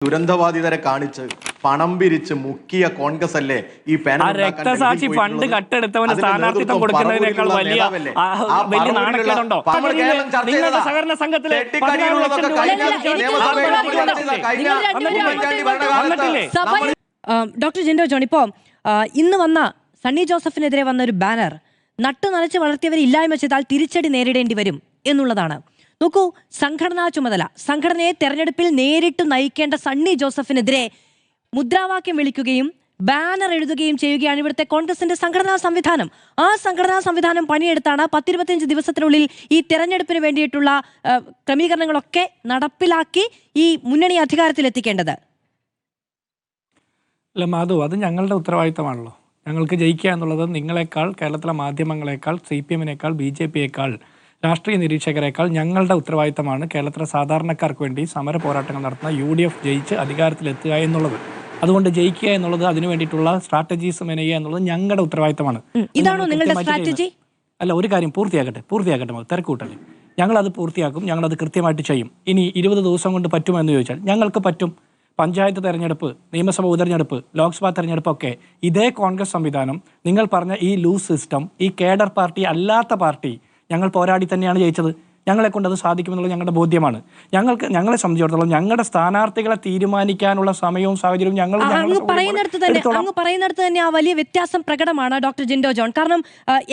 ദുരന്തബാധിതരെ കാണിച്ച് പണം പിരിച്ച് മുക്കിയ കോൺഗ്രസ് അല്ലേ ഈ രക്തസാക്ഷി ഫണ്ട് കട്ടെടുത്തവന് സ്ഥാനാർത്ഥിത്വം കൊടുക്കുന്നതിനേക്കാൾ വലിയ നാണക്കേടുണ്ടോ? നിങ്ങളുടെ സഹകരണ സംഘത്തിലെ ഡോക്ടർ ജിൻഡോ ജോൺ, ഇപ്പോ ഇന്ന് വന്ന സണ്ണി ജോസഫിനെതിരെ വന്ന ഒരു ബാനർ നട്ടു നനച്ച് വളർത്തിയവരെ ഇല്ലായ്മ ചെയ്താൽ തിരിച്ചടി നേരിടേണ്ടി വരും എന്നുള്ളതാണ്. നോക്കൂ, സംഘടനാ ചുമതല, സംഘടനയെ തെരഞ്ഞെടുപ്പിൽ നേരിട്ട് നയിക്കേണ്ട സണ്ണി ജോസഫിനെതിരെ മുദ്രാവാക്യം വിളിക്കുകയും ബാനർ എഴുതുകയും ചെയ്യുകയാണ് ഇവിടുത്തെ കോൺഗ്രസിന്റെ സംഘടനാ സംവിധാനം. ആ സംഘടനാ സംവിധാനം പണിയെടുത്താണ് 10-25 ദിവസത്തിനുള്ളിൽ ഈ തെരഞ്ഞെടുപ്പിന് വേണ്ടിയിട്ടുള്ള ക്രമീകരണങ്ങളൊക്കെ നടപ്പിലാക്കി ഈ മുന്നണി അധികാരത്തിലെത്തിക്കേണ്ടത്. അല്ല മാധു, അത് ഞങ്ങളുടെ ഉത്തരവാദിത്തമാണല്ലോ. ഞങ്ങൾക്ക് ജയിക്കുക എന്നുള്ളത് നിങ്ങളെക്കാൾ, കേരളത്തിലെ മാധ്യമങ്ങളെക്കാൾ, CPM-നേക്കാൾ, BJP-യേക്കാൾ, രാഷ്ട്രീയ നിരീക്ഷകരെക്കാൾ ഞങ്ങളുടെ ഉത്തരവാദിത്തമാണ് കേരളത്തിലെ സാധാരണക്കാർക്ക് വേണ്ടി സമര പോരാട്ടങ്ങൾ നടത്തുന്ന UDF ജയിച്ച് അധികാരത്തിലെത്തുക എന്നുള്ളത്. അതുകൊണ്ട് ജയിക്കുക എന്നുള്ളത്, അതിനു വേണ്ടിയിട്ടുള്ള സ്ട്രാറ്റജീസ് മെനയുക എന്നുള്ളത് ഞങ്ങളുടെ ഉത്തരവാദിത്തമാണ്. ഇതാണോ നിങ്ങളുടെ സ്ട്രാറ്റജി? അല്ല, ഒരു കാര്യം പൂർത്തിയാക്കട്ടെ തിരക്കൂട്ടല്ലേ. ഞങ്ങളത് പൂർത്തിയാക്കും, ഞങ്ങളത് കൃത്യമായിട്ട് ചെയ്യും. ഇനി 20 ദിവസം കൊണ്ട് പറ്റുമെന്ന് ചോദിച്ചാൽ ഞങ്ങൾക്ക് പറ്റും. പഞ്ചായത്ത് തെരഞ്ഞെടുപ്പ്, നിയമസഭ ഉപതെരഞ്ഞെടുപ്പ്, ലോക്സഭാ തെരഞ്ഞെടുപ്പൊക്കെ ഇതേ കോൺഗ്രസ് സംവിധാനം, നിങ്ങൾ പറഞ്ഞ ഈ ലൂസ് സിസ്റ്റം, ഈ കേഡർ പാർട്ടി അല്ലാത്ത പാർട്ടി ഞങ്ങൾ പോരാടി തന്നെയാണ് ജയിച്ചത്. ഞങ്ങളെ കൊണ്ട് അത് സാധിക്കുമെന്നുള്ളത് ഞങ്ങളുടെ ബോധ്യമാണ്. ഞങ്ങളെ സംബന്ധിച്ചിടത്തോളം ഞങ്ങളുടെ സ്ഥാനാർത്ഥികളെ തീരുമാനിക്കാനുള്ള സമയവും സാഹചര്യവും അങ്ങ് പറയുന്നിടത്ത് തന്നെ ആ വലിയ വ്യത്യാസം പ്രകടമാണ് ഡോക്ടർ ജിൻഡോ ജോൺ. കാരണം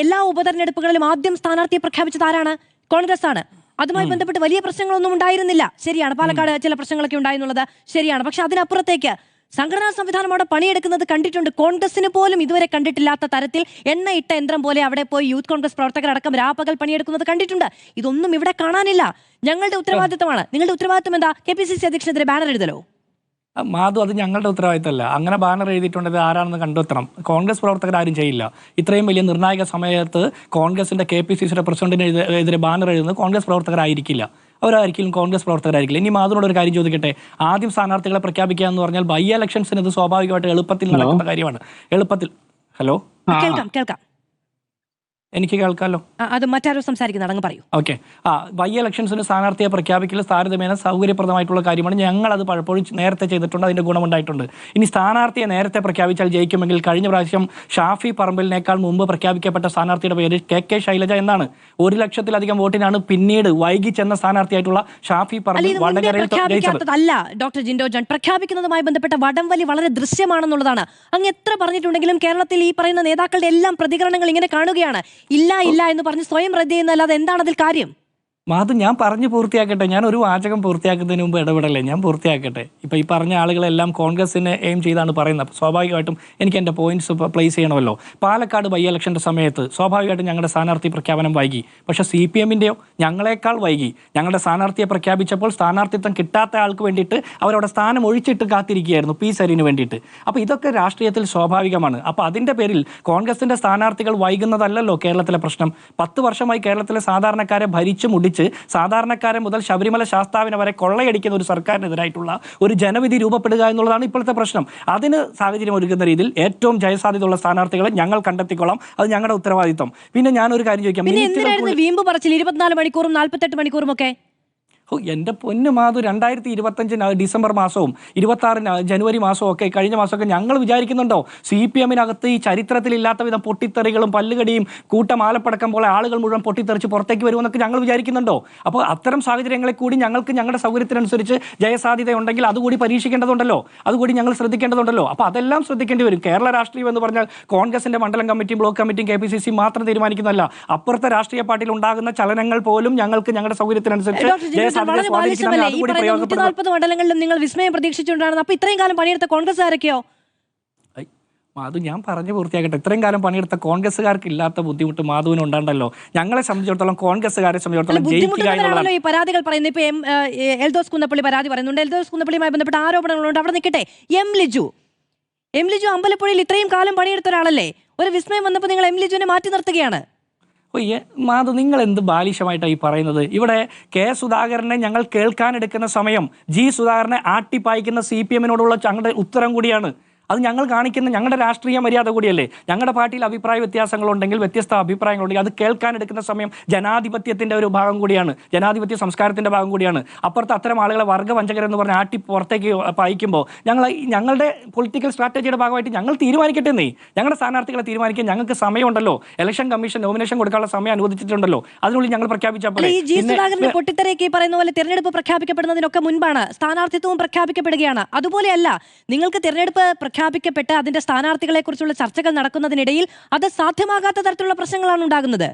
എല്ലാ ഉപതെരഞ്ഞെടുപ്പുകളിലും ആദ്യം സ്ഥാനാർത്ഥിയെ പ്രഖ്യാപിച്ചത് ആരാണ്? കോൺഗ്രസ് ആണ്. അതുമായി ബന്ധപ്പെട്ട് വലിയ പ്രശ്നങ്ങളൊന്നും ഉണ്ടായിരുന്നില്ല. ശരിയാണ്, പാലക്കാട് ചില പ്രശ്നങ്ങളൊക്കെ ഉണ്ടായെന്നുള്ളത് ശരിയാണ്. പക്ഷെ അതിനപ്പുറത്തേക്ക് സംഘടനാ സംവിധാനം അവിടെ പണിയെടുക്കുന്നത് കണ്ടിട്ടുണ്ട്. കോൺഗ്രസിന് പോലും ഇതുവരെ കണ്ടിട്ടില്ലാത്ത തരത്തിൽ എണ്ണയിട്ട യന്ത്രം പോലെ അവിടെ പോയി യൂത്ത് കോൺഗ്രസ് പ്രവർത്തകരടക്കം രാപ്പകൽ പണിയെടുക്കുന്നത് കണ്ടിട്ടുണ്ട്. ഇതൊന്നും ഇവിടെ കാണാനില്ല. ഞങ്ങളുടെ ഉത്തരവാദിത്തമാണ്. നിങ്ങളുടെ ഉത്തരവാദിത്തം എന്താ? KPCC അധ്യക്ഷനെതിരെ ബാനർ എഴുതലോ? മാധു, അത് ഞങ്ങളുടെ ഉത്തരവാദിത്തമല്ല. അങ്ങനെ ബാനർ എഴുതിയിട്ടുണ്ടെങ്കിൽ ആരാണെന്ന് കണ്ടെത്തണം. കോൺഗ്രസ് പ്രവർത്തകരാരും ചെയ്യില്ല. ഇത്രയും വലിയ നിർണായക സമയത്ത് കോൺഗ്രസിന്റെ KPCC പ്രസിഡന്റിനെതിരെ ബാനർ എഴുതുന്നത് കോൺഗ്രസ് പ്രവർത്തകരായിരിക്കില്ല. അവരായിരിക്കും കോൺഗ്രസ് പ്രവർത്തകരായിരിക്കില്ല. ഇനി മാധുവിനോട് ഒരു കാര്യം ചോദിക്കട്ടെ. ആദ്യം സ്ഥാനാർത്ഥികളെ പ്രഖ്യാപിക്കുക എന്ന് പറഞ്ഞാൽ ബൈ ഇലക്ഷൻസിന് ഇത് സ്വാഭാവികമായിട്ട് എളുപ്പത്തിൽ നടക്കുന്ന കാര്യമാണ്. ഹലോ, കേൾക്കാം. എനിക്ക് കേൾക്കാമല്ലോ. അത് മറ്റാരോ സംസാരിക്കുന്നതാണ്, പറയൂ. ഓക്കെ. ബൈ ഇലക്ഷൻസിന് സ്ഥാനാർത്ഥിയെ പ്രഖ്യാപിക്കൽ താരതമ്യേന സൗകര്യപ്രദമായിട്ടുള്ള കാര്യമാണ്. ഞങ്ങളത് പലപ്പോഴും നേരത്തെ ചെയ്തിട്ടുണ്ട്, അതിന്റെ ഗുണമുണ്ടായിട്ടുണ്ട്. ഇനി സ്ഥാനാർത്ഥിയെ നേരത്തെ പ്രഖ്യാപിച്ചാൽ ജയിക്കുമെങ്കിൽ കഴിഞ്ഞ പ്രാവശ്യം ഷാഫി പറമ്പിലിനേക്കാൾ മുമ്പ് പ്രഖ്യാപിക്കപ്പെട്ട സ്ഥാനാർത്ഥിയുടെ പേര് KK ശൈലജ എന്നാണ്. 1 ലക്ഷത്തിലധികം വോട്ടിനാണ് പിന്നീട് വൈകി ചെന്ന സ്ഥാനാർത്ഥിയായിട്ടുള്ള ഷാഫി പറമ്പിൽ വടകരയിൽ പ്രഖ്യാപിക്കാത്തതല്ല ഡോക്ടർ ജിൻഡോ ജോൺ. പ്രഖ്യാപിക്കുന്നതുമായി ബന്ധപ്പെട്ട വടംവലി വളരെ ദൃശ്യമാണെന്നുള്ളതാണ്. അങ്ങ് എത്ര പറഞ്ഞിട്ടുണ്ടെങ്കിലും കേരളത്തിൽ ഈ പറയുന്ന നേതാക്കളുടെ എല്ലാം പ്രതികരണങ്ങൾ ഇങ്ങനെ കാണുകയാണ്. ഇല്ല എന്ന് പറഞ്ഞ് സ്വയം റദ്ദ് ചെയ്യുന്നല്ലാതെ എന്താണ് അതിൽ കാര്യം? മാധു, ഞാൻ പറഞ്ഞു പൂർത്തിയാക്കട്ടെ. ഞാൻ ഒരു വാചകം പൂർത്തിയാക്കുന്നതിന് മുമ്പ് ഇടപെടല്ലേ, ഞാൻ പൂർത്തിയാക്കട്ടെ. ഇപ്പം ഈ പറഞ്ഞ ആളുകളെല്ലാം കോൺഗ്രസിനെ എയിം ചെയ്താണ് പറയുന്നത്. അപ്പോൾ സ്വാഭാവികമായിട്ടും എനിക്ക് എൻ്റെ പോയിന്റ്സ് പ്ലേസ് ചെയ്യണമല്ലോ. പാലക്കാട് ബൈ ഇലക്ഷൻ്റെ സമയത്ത് സ്വാഭാവികമായിട്ടും ഞങ്ങളുടെ സ്ഥാനാർത്ഥി പ്രഖ്യാപനം വൈകി. പക്ഷേ CPM-ൻ്റെയോ ഞങ്ങളെക്കാൾ വൈകി. ഞങ്ങളുടെ സ്ഥാനാർത്ഥിയെ പ്രഖ്യാപിച്ചപ്പോൾ സ്ഥാനാർത്ഥിത്വം കിട്ടാത്ത ആൾക്ക് വേണ്ടിയിട്ട് അവരവിടെ സ്ഥാനം ഒഴിച്ചിട്ട് കാത്തിരിക്കുകയായിരുന്നു, P സരീന് വേണ്ടിയിട്ട്. അപ്പോൾ ഇതൊക്കെ രാഷ്ട്രീയത്തിൽ സ്വാഭാവികമാണ്. അപ്പോൾ അതിൻ്റെ പേരിൽ കോൺഗ്രസിൻ്റെ സ്ഥാനാർത്ഥികൾ വൈകുന്നതല്ലല്ലോ കേരളത്തിലെ പ്രശ്നം. 10 വർഷമായി കേരളത്തിലെ സാധാരണക്കാരെ ഭരിച്ചു മുടിച്ച് സാധാരണക്കാരെ മുതൽ ശബരിമല ശാസ്താവിനെ വരെ കൊള്ളയടിക്കുന്ന ഒരു സർക്കാരിനെതിരായിട്ടുള്ള ഒരു ജനവിധി രൂപപ്പെടുക എന്നുള്ളതാണ് ഇപ്പോഴത്തെ പ്രശ്നം. അതിന് സാഹചര്യം ഒരുക്കുന്ന രീതിയിൽ ഏറ്റവും ജയസാധ്യതയുള്ള സ്ഥാനാർത്ഥികളെ ഞങ്ങൾ കണ്ടെത്തിക്കൊള്ളാം. അത് ഞങ്ങളുടെ ഉത്തരവാദിത്വം. പിന്നെ ഞാനൊരു കാര്യം ചോദിക്കാം, വീമ്പ് പറച്ചിൽ 24 മണിക്കൂറും 48 മണിക്കൂറും ഒക്കെ. എൻ്റെ പൊന്നു മാധു, 2025 ഡിസംബർ മാസവും 26 ജനുവരി മാസവും ഒക്കെ കഴിഞ്ഞ മാസമൊക്കെ ഞങ്ങൾ വിചാരിക്കുന്നുണ്ടോ CPM-നകത്ത് ഈ ചരിത്രത്തിലില്ലാത്ത വിധം പൊട്ടിത്തെറികളും പല്ലുകടിയും കൂട്ടമാലപ്പടക്കം പോലെ ആളുകൾ മുഴുവൻ പൊട്ടിത്തെറിച്ച് പുറത്തേക്ക് വരുമെന്നൊക്കെ ഞങ്ങൾ വിചാരിക്കുന്നുണ്ടോ? അപ്പോൾ അത്തരം സാഹചര്യങ്ങളെ കൂടി ഞങ്ങൾക്ക് ഞങ്ങളുടെ സൗകര്യത്തിനനുസരിച്ച് ജയസാധ്യത ഉണ്ടെങ്കിൽ അതുകൂടി പരീക്ഷിക്കേണ്ടതുണ്ടല്ലോ, അതുകൂടി ഞങ്ങൾ ശ്രദ്ധിക്കേണ്ടതുണ്ടല്ലോ. അപ്പോൾ അതെല്ലാം ശ്രദ്ധിക്കേണ്ടി വരും. കേരള രാഷ്ട്രീയം എന്ന് പറഞ്ഞാൽ കോൺഗ്രസിന്റെ മണ്ഡലം കമ്മിറ്റിയും ബ്ലോക്ക് കമ്മിറ്റിയും KPCC മാത്രം തീരുമാനിക്കുന്നതല്ല. അപ്പുറത്തെ രാഷ്ട്രീയ പാർട്ടിയിൽ ഉണ്ടാകുന്ന ചലനങ്ങൾ പോലും ഞങ്ങൾക്ക് ഞങ്ങളുടെ സൗകര്യത്തിനനുസരിച്ച് വളരെ ബാലിശമല്ലേ ഈ പറയുന്ന 140 മണ്ഡലങ്ങളിലും നിങ്ങൾ വിസ്മയം പ്രതീക്ഷിച്ചുകൊണ്ടാണ്. അപ്പൊ ഇത്രയും കാലം പണിയെടുത്ത കോൺഗ്രസ്സുകാരൊക്കെയോ? മാധു, ഞാൻ പറഞ്ഞു പൂർത്തിയാക്കട്ടെ. ഇത്രയും കാലം പണിയെടുത്ത കോൺഗ്രസ്സുകാർക്ക് ഇല്ലാത്ത ബുദ്ധിമുട്ട് മാധുവിന് ഉണ്ടാണ്ടല്ലോ. ഞങ്ങളെ സംബന്ധിച്ചിടത്തോളം, കോൺഗ്രസ്സുകാരെ സംബന്ധിച്ചിടത്തോളം ഈ പരാതികൾ പറയുന്നത്. ഇപ്പൊ എൽദോസ് കുന്നപ്പള്ളി പരാതി പറയുന്നുണ്ട്. എൽദോസ് കുന്നപ്പള്ളിയുമായി ബന്ധപ്പെട്ട ആരോപണങ്ങളുണ്ട്. അവിടെ നിൽക്കട്ടെ. എം ലിജു അമ്പലപ്പുഴയിൽ ഇത്രയും കാലം പണിയെടുത്ത ഒരാളല്ലേ? ഒരു വിസ്മയം വന്നപ്പോൾ നിങ്ങൾ എം ലിജുവിനെ മാറ്റി നിർത്തുകയാണ്. മാധു, നിങ്ങൾ എന്ത് ബാലിശമായിട്ടാണ് ഈ പറയുന്നത്? ഇവിടെ K സുധാകരനെ ഞങ്ങൾ കേൾക്കാനെടുക്കുന്ന സമയം G സുധാകരനെ ആട്ടിപ്പായിക്കുന്ന CPM-നോടുള്ള ഞങ്ങളുടെ ഉത്തരം കൂടിയാണ്. അത് ഞങ്ങൾ കാണിക്കുന്ന ഞങ്ങളുടെ രാഷ്ട്രീയ മര്യാദ കൂടിയല്ലേ. ഞങ്ങളുടെ പാർട്ടിയിൽ അഭിപ്രായ വ്യത്യാസങ്ങളുണ്ടെങ്കിൽ, വ്യത്യസ്ത അഭിപ്രായങ്ങളുണ്ടെങ്കിൽ അത് കേൾക്കാൻ എടുക്കുന്ന സമയം ജനാധിപത്യത്തിൻ്റെ ഒരു ഭാഗം കൂടിയാണ്, ജനാധിപത്യ സംസ്കാരത്തിൻ്റെ ഭാഗം കൂടിയാണ്. അപ്പുറത്ത് അത്തരം ആളുകളെ വർഗ്ഗവഞ്ചകരെന്ന് പറഞ്ഞ് ആട്ടി പുറത്തേക്ക് പായിക്കുമ്പോൾ ഞങ്ങളുടെ പൊളിറ്റിക്കൽ സ്ട്രാറ്റജിയുടെ ഭാഗമായിട്ട് ഞങ്ങൾ തീരുമാനിക്കട്ടെ എന്നേ, ഞങ്ങളുടെ സ്ഥാനാർത്ഥികളെ തീരുമാനിക്കാൻ ഞങ്ങൾക്ക് സമയമുണ്ടല്ലോ. ഇലക്ഷൻ കമ്മീഷൻ നോമിനേഷൻ കൊടുക്കാനുള്ള സമയം അനുവദിച്ചിട്ടുണ്ടല്ലോ, അതിനുള്ളിൽ ഞങ്ങൾ പ്രഖ്യാപിച്ചപ്പോൾ ഈ ജി സുധാകരന്റെ പൊട്ടിത്തെറിയൊക്കെ പറയുന്ന പോലെ തെരഞ്ഞെടുപ്പ് പ്രഖ്യാപിക്കപ്പെടുന്നതിനൊക്കെ മുൻപാണ് സ്ഥാനാർത്ഥിത്വവും പ്രഖ്യാപിക്കപ്പെടുകയാണ്. അതുപോലെയല്ല, നിങ്ങൾക്ക് തെരഞ്ഞെടുപ്പ് പ്രഖ്യാപിക്കപ്പെട്ട് അതിന്റെ സ്ഥാനാർത്ഥികളെ കുറിച്ചുള്ള ചർച്ചകൾ നടക്കുന്നതിനിടയിൽ അത് സാധ്യമാകാത്ത തരത്തിലുള്ള പ്രശ്നങ്ങളാണ് ഉണ്ടാകുന്നത്.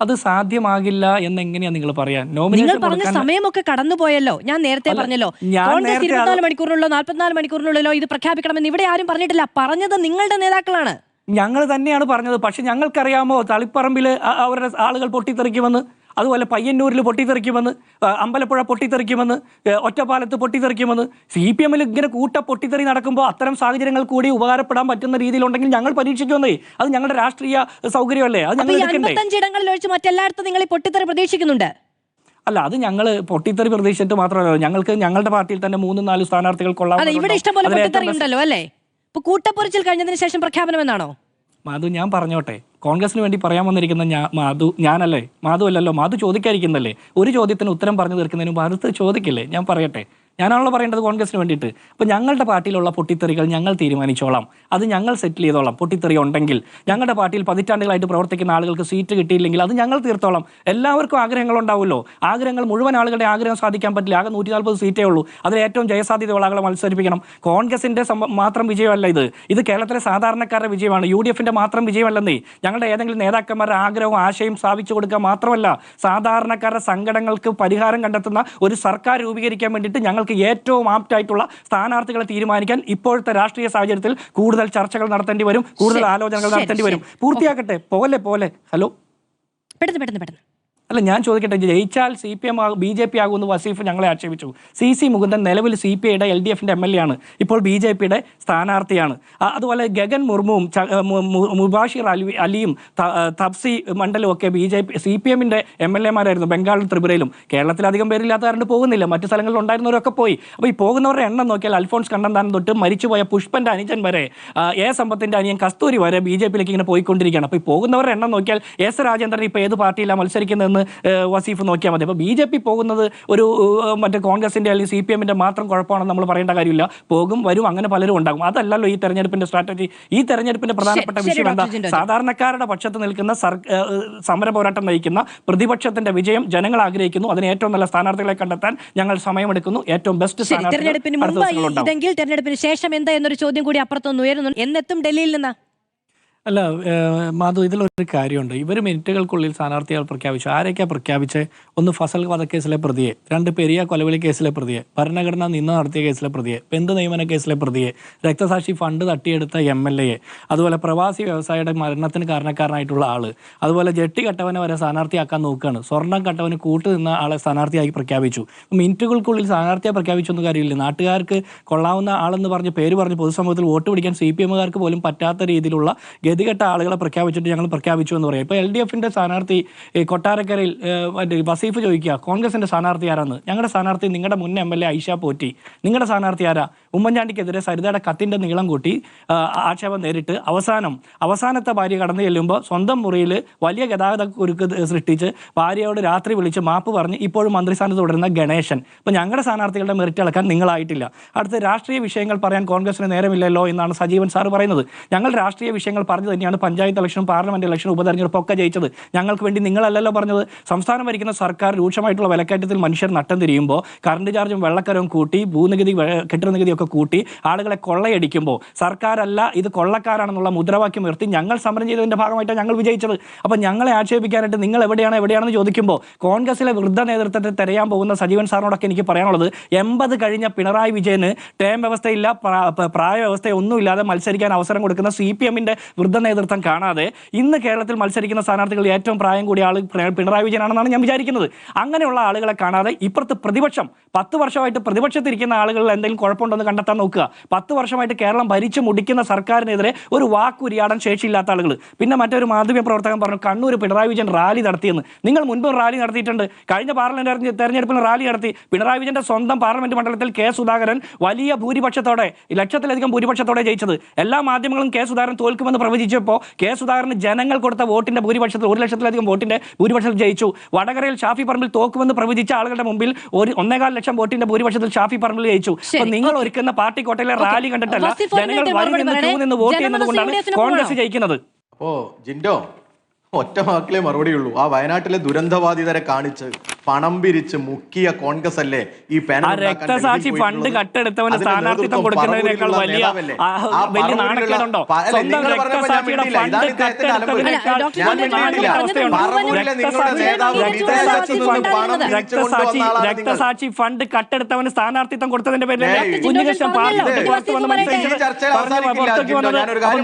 അത് സാധ്യമാകില്ല എന്നെങ്ങനെയാ നിങ്ങൾ പറയാൻ? നിങ്ങൾ പറഞ്ഞ സമയമൊക്കെ കടന്നുപോയല്ലോ. ഞാൻ നേരത്തെ പറഞ്ഞല്ലോ, കോൺഗ്രസ് 24 മണിക്കൂറിനുള്ളോ 44 മണിക്കൂറിനുള്ളിലോ ഇത് പ്രഖ്യാപിക്കണമെന്ന് ഇവിടെ ആരും പറഞ്ഞിട്ടില്ല. പറഞ്ഞത് നിങ്ങളുടെ നേതാക്കളാണ്. ഞങ്ങൾ തന്നെയാണ് പറഞ്ഞത്. പക്ഷെ ഞങ്ങൾക്കറിയാമോ തളിപ്പറമ്പിൽ അവരുടെ ആളുകൾ പൊട്ടിത്തെറിക്കുമെന്ന്, അതുപോലെ പയ്യന്നൂരിൽ പൊട്ടിത്തെറിക്കുമെന്ന്, അമ്പലപ്പുഴ പൊട്ടിത്തെറിക്കുമെന്ന്, ഒറ്റപ്പാലത്ത് പൊട്ടിത്തെറിക്കുമെന്ന്. CPM ഇങ്ങനെ കൂട്ട പൊട്ടിത്തെറി നടക്കുമ്പോൾ അത്തരം സാഹചര്യങ്ങൾ കൂടി ഉപകാരപ്പെടാൻ പറ്റുന്ന രീതിയിലുണ്ടെങ്കിൽ ഞങ്ങൾ പരീക്ഷിക്കുന്നേ. അത് ഞങ്ങളുടെ രാഷ്ട്രീയ സൗകര്യമല്ലേ, അത് ഞങ്ങൾ 55 ഇടങ്ങളിൽ ഒഴിച്ച് മറ്റെല്ലായിടത്തും നിങ്ങൾ ഈ പൊട്ടിത്തെറി പ്രതീക്ഷിക്കുന്നുണ്ട്. അല്ല, അത് ഞങ്ങൾ പൊട്ടിത്തെറി പ്രതീക്ഷിച്ചിട്ട് മാത്രമല്ല, ഞങ്ങൾക്ക് ഞങ്ങളുടെ പാർട്ടിയിൽ തന്നെ 3-4 സ്ഥാനാർത്ഥികൾ കൊള്ളാം. ഇവിടെ ഇഷ്ടംപോലെ പൊട്ടിത്തെറി ഉണ്ടല്ലോ അല്ലേ? ഇപ്പൊ കൂട്ടപ്പൊരിച്ചിൽ കഴിഞ്ഞതിന് ശേഷം പ്രഖ്യാപനം എന്നാണോ? മാധു, ഞാൻ പറഞ്ഞോട്ടെ, കോൺഗ്രസിന് വേണ്ടി പറയാൻ വന്നിരിക്കുന്ന ഞാനല്ലേ, മാധു അല്ലല്ലോ. മാധു ചോദിക്കാതിരിക്കുന്നല്ലേ, ഒരു ചോദ്യത്തിന് ഉത്തരം പറഞ്ഞു തീർക്കുന്നതിന് മുമ്പ് അടുത്ത് ചോദിക്കില്ലേ? ഞാൻ പറയട്ടെ, ഞാനാണല്ലോ പറയേണ്ടത് കോൺഗ്രസിന് വേണ്ടിയിട്ട്. അപ്പോൾ ഞങ്ങളുടെ പാർട്ടിയിലുള്ള പൊട്ടിത്തെറികൾ ഞങ്ങൾ തീരുമാനിച്ചോളാം, അത് ഞങ്ങൾ സെറ്റിൽ ചെയ്തോളാം. പൊട്ടിത്തെറി ഉണ്ടെങ്കിൽ ഞങ്ങളുടെ പാർട്ടിയിൽ പതിറ്റാണ്ടുകളായിട്ട് പ്രവർത്തിക്കുന്ന ആളുകൾക്ക് സീറ്റ് കിട്ടിയില്ലെങ്കിൽ അത് ഞങ്ങൾ തീർത്തോളാം. എല്ലാവർക്കും ആഗ്രഹങ്ങളുണ്ടാവുമല്ലോ. ആഗ്രഹങ്ങൾ മുഴുവൻ ആളുകളുടെ ആഗ്രഹം സാധിക്കാൻ പറ്റില്ല. ആകെ 140 സീറ്റേ ഉള്ളൂ. അതിൽ ഏറ്റവും ജയസാധ്യതയുള്ള ആളുകളെ മത്സരിപ്പിക്കണം. കോൺഗ്രസിൻ്റെ മാത്രം വിജയമല്ല ഇത് കേരളത്തിലെ സാധാരണക്കാരുടെ വിജയമാണ്. UDFന്റെ മാത്രം വിജയമല്ലെന്നേ. ഞങ്ങളുടെ ഏതെങ്കിലും നേതാക്കന്മാരുടെ ആഗ്രഹവും ആശയം സ്ഥാപിച്ചു കൊടുക്കുക മാത്രമല്ല, സാധാരണക്കാരുടെ സങ്കടങ്ങൾക്ക് പരിഹാരം കണ്ടെത്തുന്ന ഒരു സർക്കാർ രൂപീകരിക്കാൻ വേണ്ടിയിട്ട് ഞങ്ങൾ ഏറ്റവും ആപ്റ്റായിട്ടുള്ള സ്ഥാനാർത്ഥികളെ തീരുമാനിക്കാൻ ഇപ്പോഴത്തെ രാഷ്ട്രീയ സാഹചര്യത്തിൽ കൂടുതൽ ചർച്ചകൾ നടത്തേണ്ടി വരും, കൂടുതൽ ആലോചനകൾ നടത്തേണ്ടി വരും. പൂർത്തിയാക്കട്ടെ. പോലെ ഹലോ, പെട്ടെന്ന് അല്ല, ഞാൻ ചോദിക്കട്ടെ, ജയിച്ചാൽ CPM BJP ആകുമെന്ന് വസീഫ് ഞങ്ങളെ ആക്ഷേപിച്ചു. CC മുകുന്ദൻ നിലവിൽ CPIയുടെ LDFന്റെ MLA ആണ്, ഇപ്പോൾ BJPയുടെ സ്ഥാനാർത്ഥിയാണ്. അതുപോലെ ഗഗൻ മുർമുവും മുബാഷിർ അലിയും തപ്സി മണ്ഡലും ഒക്കെ CPMന്റെ MLAമാരായിരുന്നു ബംഗാളിലും ത്രിപുരയിലും. കേരളത്തിൽ അധികം പേരില്ലാത്തവരുണ്ട്, പോകുന്നില്ല. മറ്റു സ്ഥലങ്ങളിൽ ഉണ്ടായിരുന്നവരൊക്കെ പോയി. അപ്പോൾ ഈ പോകുന്നവരുടെ എണ്ണം നോക്കിയാൽ അൽഫോൺസ് കണ്ണന്താനം തൊട്ട് മരിച്ചുപോയ പുഷ്പന്റെ അനുജൻ വരെ, സമ്പത്തിന്റെ അനിയൻ കസ്തൂരി വരെ BJPയിലേക്ക് ഇങ്ങനെ പോയിക്കൊണ്ടിരിക്കുകയാണ്. അപ്പോൾ ഈ പോകുന്നവരുടെ എണ്ണം നോക്കിയാൽ S രാജേന്ദ്രൻ ഇപ്പോൾ ഏത് പാർട്ടിയിലാണ് മത്സരിക്കുന്നത് വസീഫ് നോക്കിയാൽ മതി. അപ്പോൾ BJP പോകുന്നത് ഒരു മറ്റേ കോൺഗ്രസിന്റെ അല്ലെങ്കിൽ CPMന്റെ മാത്രം കുഴപ്പമാണെന്ന് നമ്മൾ പറയേണ്ട കാര്യമില്ല. പോകും, വരും, അങ്ങനെ പലരും ഉണ്ടാകും. അതല്ലല്ലോ ഈ തെരഞ്ഞെടുപ്പിന്റെ സ്ട്രാറ്റജി. ഈ തെരഞ്ഞെടുപ്പിന്റെ പ്രധാനപ്പെട്ട വിഷയം എന്താ? സാധാരണക്കാരുടെ പക്ഷത്ത് നിൽക്കുന്ന സമര പോരാട്ടം നയിക്കുന്ന പ്രതിപക്ഷത്തിന്റെ വിജയം ജനങ്ങൾ ആഗ്രഹിക്കുന്നു. അതിന് ഏറ്റവും നല്ല സ്ഥാനാർത്ഥികളെ കണ്ടെത്താൻ ഞങ്ങൾ സമയമെടുക്കുന്നു. ഏറ്റവും ബെസ്റ്റ് തെരഞ്ഞെടുപ്പിന് മുമ്പ് ഇതെങ്കിൽ തെരഞ്ഞെടുപ്പിന് ശേഷം എന്താ എന്നൊരു ചോദ്യം കൂടി അപ്പുറത്തൊന്ന് ഉയരുന്നു. എന്നെത്തും ഡൽഹിയിൽ നിന്ന്? അല്ല മാധു, ഇതിലൊരു കാര്യമുണ്ട്. ഇവർ മിനിറ്റുകൾക്കുള്ളിൽ സ്ഥാനാർത്ഥികൾ പ്രഖ്യാപിച്ചു. ആരൊക്കെയാണ് പ്രഖ്യാപിച്ചത്? ഒന്ന് ഫസൽ വധക്കേസിലെ പ്രതിയെ, 2 പെരിയ കൊലവിളി കേസിലെ പ്രതിയെ, ഭരണഘടന നിന്ന് നടത്തിയ കേസിലെ പ്രതിയെ, ബന്ധു നിയമന കേസിലെ പ്രതിയെ, രക്തസാക്ഷി ഫണ്ട് തട്ടിയെടുത്ത MLA, അതുപോലെ പ്രവാസി വ്യവസായിയുടെ മരണത്തിന് കാരണക്കാരനായിട്ടുള്ള ആള്, അതുപോലെ ജെട്ടി കട്ടവനെ വരെ സ്ഥാനാർത്ഥിയാക്കാൻ നോക്കുകയാണ്. സ്വർണ്ണം കട്ടവന് കൂട്ടു നിന്ന ആളെ സ്ഥാനാർത്ഥിയാക്കി പ്രഖ്യാപിച്ചു. മിനിറ്റുകൾക്കുള്ളിൽ സ്ഥാനാർത്ഥിയെ പ്രഖ്യാപിച്ചൊന്നും കാര്യമില്ല. നാട്ടുകാർക്ക് കൊള്ളാവുന്ന ആളെന്ന് പറഞ്ഞ് പേര് പറഞ്ഞ് പൊതുസമൂഹത്തിൽ വോട്ട് പിടിക്കാൻ CPMകാർക്ക് പോലും പറ്റാത്ത രീതിയിലുള്ള ഗതികെട്ട ആളുകളെ പ്രഖ്യാപിച്ചിട്ട് ഞങ്ങൾ പ്രഖ്യാപിച്ചു എന്ന് പറയാം. ഇപ്പോൾ LDFന്റെ സ്ഥാനാർത്ഥി കൊട്ടാരക്കരയിൽ വസീഫ് ചോദിക്കുക, കോൺഗ്രസിന്റെ സ്ഥാനാർത്ഥി ആരാന്ന്? ഞങ്ങളുടെ സ്ഥാനാർത്ഥി നിങ്ങളുടെ മുൻ MLA ഐഷ പോറ്റി. നിങ്ങളുടെ സ്ഥാനാർത്ഥി ആരാ? ഉമ്മൻചാണ്ടിക്കെതിരെ സരിതയുടെ കത്തിന്റെ നീളം കൂട്ടി ആക്ഷേപം നേരിട്ട് അവസാനത്തെ ഭാര്യ കടന്നു ചെല്ലുമ്പോൾ സ്വന്തം മുറിയിൽ വലിയ ഗതാഗത കുരുക്ക് സൃഷ്ടിച്ച് ഭാര്യയോട് രാത്രി വിളിച്ച് മാപ്പ് പറഞ്ഞ് ഇപ്പോഴും മന്ത്രിസ്ഥാനത്ത് തുടരുന്ന ഗണേശൻ. അപ്പോൾ ഞങ്ങളുടെ സ്ഥാനാർത്ഥികളുടെ മെറിറ്റ് ഇളക്കാൻ നിങ്ങളായിട്ടില്ല. അടുത്ത രാഷ്ട്രീയ വിഷയങ്ങൾ പറയാൻ കോൺഗ്രസിന് നേരമില്ലല്ലോ എന്നാണ് സജീവൻ സാർ പറയുന്നത്. ഞങ്ങൾ രാഷ്ട്രീയ വിഷയങ്ങൾ പറഞ്ഞു തന്നെയാണ് പഞ്ചായത്ത് ഇലക്ഷനും പാർലമെന്റ് ഇലക്ഷനും ഉപതെരഞ്ഞെടുപ്പും ഒക്കെ ജയിച്ചത്. ഞങ്ങൾക്ക് വേണ്ടി നിങ്ങളല്ലല്ലോ പറഞ്ഞത്. സംസ്ഥാനം ഭരിക്കുന്ന സർക്കാർ രൂക്ഷമായിട്ടുള്ള വിലക്കയറ്റത്തിൽ മനുഷ്യർ നട്ടം തിരിയുമ്പോൾ കറണ്ട് ചാർജും വെള്ളക്കരവും കൂട്ടി ഭൂനികുതി കെട്ടിട നികുതിയൊക്കെ കൂട്ടി ആളുകളെ കൊള്ളയടിക്കുമ്പോൾ സർക്കാരല്ല ഇത് കൊള്ളക്കാരാണെന്നുള്ള മുദ്രാവാക്യം ഉയർത്തി ഞങ്ങൾ സമരം ചെയ്തതിന്റെ ഭാഗമായിട്ടാണ് ഞങ്ങൾ വിജയിച്ചത്. അപ്പം ഞങ്ങളെ ആക്ഷേപിക്കാനായിട്ട് നിങ്ങൾ എവിടെയാണെന്ന് ചോദിക്കുമ്പോൾ കോൺഗ്രസിലെ വൃദ്ധ നേതൃത്വത്തെ തിരയാൻ പോകുന്ന സജീവൻ സാറിനോടൊക്കെ എനിക്ക് പറയാനുള്ളത്, 80 കഴിഞ്ഞ പിണറായി വിജയന് ടേം വ്യവസ്ഥയില്ല, പ്രായ വ്യവസ്ഥയൊന്നുമില്ലാതെ മത്സരിക്കാൻ അവസരം കൊടുക്കുന്ന CPMന്റെ വൃദ്ധ നേതൃത്വം കാണാതെ ഇന്ന് കേരളത്തിൽ മത്സരിക്കുന്ന സ്ഥാനാർത്ഥികൾ ഏറ്റവും പ്രായം കൂടിയ ആൾ പിണറായി വിജയനാണെന്നാണ് ഞാൻ വിചാരിക്കുന്നത്. അങ്ങനെയുള്ള ആളുകളെ കാണാതെ ഇപ്പുറത്ത് പ്രതിപക്ഷം 10 വർഷമായിട്ട് പ്രതിപക്ഷത്തിരിക്കുന്ന ആളുകളിൽ എന്തെങ്കിലും കുഴപ്പമുണ്ടെന്ന് കണ്ടെത്താൻ നോക്കുക. 10 വർഷമായിട്ട് കേരളം ഭരിച്ചു മുടിക്കുന്ന സർക്കാരിനെതിരെ ഒരു വാക്കുരിയാടാൻ ശേഷിയില്ലാത്ത ആളുകൾ. പിന്നെ മറ്റൊരു മാധ്യമ പ്രവർത്തകൻ പറഞ്ഞു കണ്ണൂർ പിണറായി വിജയൻ റാലി നടത്തിയെന്ന്. നിങ്ങൾ മുൻപ് റാലി നടത്തിയിട്ടുണ്ട്. കഴിഞ്ഞ പാർലമെന്റ് തെരഞ്ഞെടുപ്പിൽ റാലി നടത്തി. പിണറായി വിജയന്റെ സ്വന്തം പാർലമെന്റ് മണ്ഡലത്തിൽ കെ സുധാകരൻ വലിയ ഭൂരിപക്ഷത്തോടെ, ലക്ഷത്തിലധികം ഭൂരിപക്ഷത്തോടെ ജയിച്ചത്. എല്ലാ മാധ്യമങ്ങളും കെ സുധാകരൻ തോൽക്കുമെന്ന് പ്രവചിച്ചപ്പോൾ കെ സുധാകരന് ജനങ്ങൾ കൊടുത്ത വോട്ടിന്റെ ഭൂരിപക്ഷത്തിൽ 1 ലക്ഷത്തിലധികം വോട്ടിന്റെ ഭൂരിപക്ഷത്തിൽ ജയിച്ചു. വടകരയിൽ ഷാഫി പറമ്പിൽ തോക്കുമെന്ന് പ്രവചിച്ച ആളുകളുടെ മുമ്പിൽ 1.25 ലക്ഷം വോട്ടിന്റെ ഭൂരിപക്ഷത്തിൽ ഷാഫി പറമ്പിൽ ജയിച്ചു. അപ്പോൾ നിങ്ങൾ ഒരുക്കുന്ന പാർട്ടി കോട്ടയിലെ റാലി കണ്ടിട്ടല്ല, ജനങ്ങൾ വരി നിന്ന് ക്യൂ നിന്ന് വോട്ട് ചെയ്യുന്നത് കൊണ്ടാണ് കോൺഗ്രസ് ജയിക്കുന്നത്. അപ്പോ ജിൻഡോ, ഒറ്റ വാക്കിലേ മറുപടിയുള്ളൂ. ആ വയനാട്ടിലെ ദുരന്തബാധിതരെ കാണിച്ച് പണം പിരിച്ച് മുക്കിയ കോൺഗ്രസ് അല്ലേ ഈ രക്തസാക്ഷി ഫണ്ട് കട്ടെടുത്തവന് സ്ഥാനാർത്ഥിത്വം കൊടുക്കുന്നതിനേക്കാൾ വലിയ നാണക്കേടുണ്ടോ? സ്വന്തം രക്തസാക്ഷിയുടെ ഫണ്ട് കട്ടെടുത്തതിനേക്കാൾ രക്തസാക്ഷി ഫണ്ട് കട്ടെടുത്തവന് സ്ഥാനാർത്ഥിത്വം കൊടുത്തതിന്റെ പേരിൽ കുഞ്ഞികൃഷ്ണൻ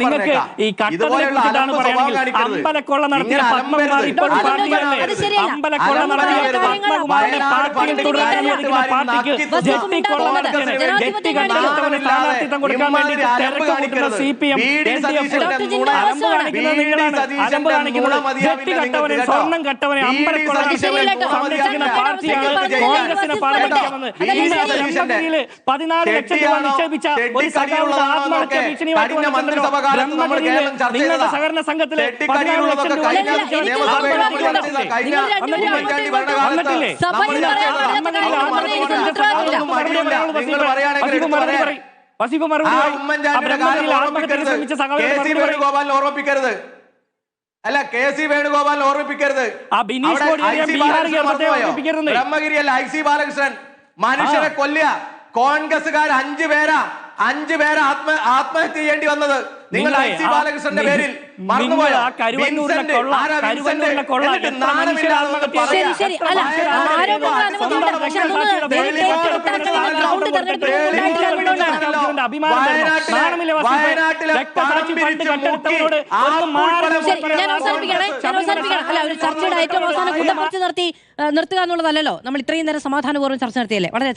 നിങ്ങൾക്ക് ഈ കട്ടതിനെ കുറിച്ചിട്ടാണ് പറയുന്നത്. അമ്പലക്കൊള്ള നടത്തിയ പത്മകുമാർ ഇപ്പോഴും പാർട്ടിയല്ലേ? അമ്പലക്കൊള്ള നടത്തിയ പത്മകുമാറിനെ പാർട്ടിയിൽ തുടരാനിരിക്കുന്ന പാർട്ടിക്ക് ജെട്ടിക്കൊള്ള നടത്തിയവന് ജെട്ടി കണ്ടെടുത്തവന് സ്ഥാനാർത്ഥിത്വം കൊടുക്കാൻ വേണ്ടി തിരക്ക് കൂട്ടുന്ന CPM, LDF അലമ്പ് കാണിക്കുന്നത് നിങ്ങളാണ്. അലമ്പ് കാണിക്കുന്നത് ജെട്ടി കട്ടവനെ, സ്വർണം കട്ടവനെ, അമ്പലക്കൊള്ള നടത്തിയവനെ സംരക്ഷിക്കുന്ന പാർട്ടിയാണ് കോൺഗ്രസിനെ പാടുപെടുത്താമെന്ന്. ബ്രഹ്മഗിരിയിൽ 14 ലക്ഷം രൂപ നിക്ഷേപിച്ച ഒരു സഖാവിന്റെ ആത്മഹത്യ ഭീഷണിയുമായിട്ട് വന്നിട്ടുണ്ടല്ലോ. ബ്രഹ്മഗിരിയിൽ നിങ്ങളുടെ സഹകരണ സംഘത്തിലെ 14 ലക്ഷം രൂപ ഓർമ്മിപ്പിക്കരുത്. അല്ല, KC വേണുഗോപാലിനെ ഓർമ്മിപ്പിക്കരുത്. ബ്രഹ്മഗിരിയല്ല, IC ബാലകൃഷ്ണൻ മനുഷ്യരെ കൊല്ലുക. കോൺഗ്രസുകാർ 5 പേരാ ആത്മഹത്യ ചെയ്യേണ്ടി വന്നത് നിങ്ങൾ IC ബാലകൃഷ്ണന്റെ പേരിൽ മറന്നുപോയോ? ചർച്ചയുടെ ഏറ്റവും അവസാനം നിർത്തുക എന്നുള്ളതല്ലോ. നമ്മൾ ഇത്രയും നേരം സമാധാനപൂർവ്വം ചർച്ച നടത്തിയല്ലേ? വളരെ